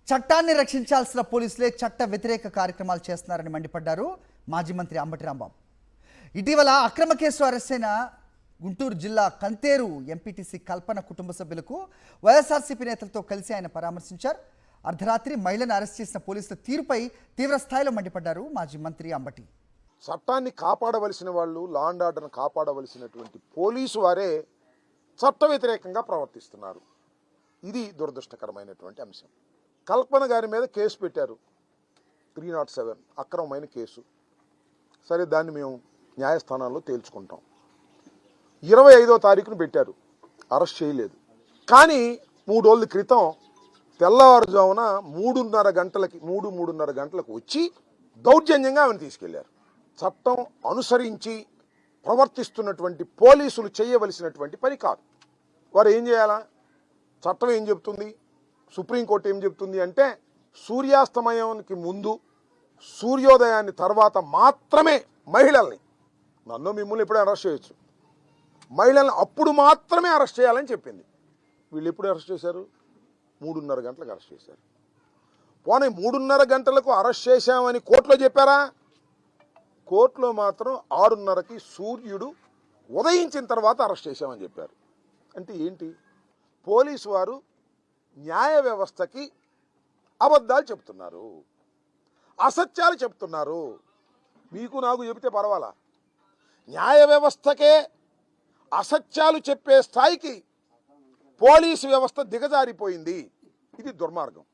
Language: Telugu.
చట్టాన్ని రక్షించాల్సిన పోలీసులే చట్ట వ్యతిరేక కార్యక్రమాలు చేస్తున్నారని మండిపడ్డారు మాజీ మంత్రి అంబటి రాంబాబు. ఇటీవల అక్రమ కేసులో అరెస్ట్ అయిన గుంటూరు జిల్లా కంతేరు ఎంపీటీసీ కల్పన కుటుంబ సభ్యులకు వైఎస్ఆర్సీపీ నేతలతో కలిసి ఆయన పరామర్శించారు. అర్ధరాత్రి మహిళను అరెస్ట్ చేసిన పోలీసుల తీరుపై తీవ్ర స్థాయిలో మండిపడ్డారు మాజీ మంత్రి అంబటి. చట్టాన్ని కాపాడవలసిన వాళ్ళు, లా అండ్ ఆర్డర్ను కాపాడవలసినటువంటి పోలీసు వారే చట్ట వ్యతిరేకంగా ప్రవర్తిస్తున్నారు. ఇది దురదృష్టకరమైనటువంటి అంశం. కల్పన గారి మీద కేసు పెట్టారు, 307 అక్రమమైన కేసు. సరే, దాన్ని మేము న్యాయస్థానాల్లో తేల్చుకుంటాం. 25వ తారీఖున పెట్టారు, అరెస్ట్ చేయలేదు. కానీ 3 రోజుల క్రితం తెల్లవారుజామున 3:30 గంటలకు వచ్చి దౌర్జన్యంగా ఆమెను తీసుకెళ్లారు. చట్టం అనుసరించి ప్రవర్తిస్తున్నటువంటి పోలీసులు చేయవలసినటువంటి పని కాదు. వారు ఏం చేయాలా? చట్టం ఏం చెప్తుంది, సుప్రీంకోర్టు ఏం చెప్తుంది అంటే, సూర్యాస్తమయానికి ముందు, సూర్యోదయాన్ని తర్వాత మాత్రమే మహిళల్ని, నన్ను మిమ్మల్ని ఎప్పుడైనా అరెస్ట్ చేయొచ్చు, మహిళల్ని అప్పుడు మాత్రమే అరెస్ట్ చేయాలని చెప్పింది. వీళ్ళు ఎప్పుడు అరెస్ట్ చేశారు? 3:30 గంటలకు అరెస్ట్ చేశారు. పోనీ 3:30 గంటలకు అరెస్ట్ చేశామని కోర్టులో చెప్పారా? కోర్టులో మాత్రం 6:30కి సూర్యుడు ఉదయించిన తర్వాత అరెస్ట్ చేశామని చెప్పారు. అంటే ఏంటి? పోలీసు వారు న్యాయ వ్యవస్థకి అబద్ధాలు చెప్తున్నారు, అసత్యాలు చెప్తున్నారు. మీకు నాకు చెబితే పర్వాలా, న్యాయ వ్యవస్థకే అసత్యాలు చెప్పే స్థాయికి పోలీసు వ్యవస్థ దిగజారిపోయింది. ఇది దుర్మార్గం.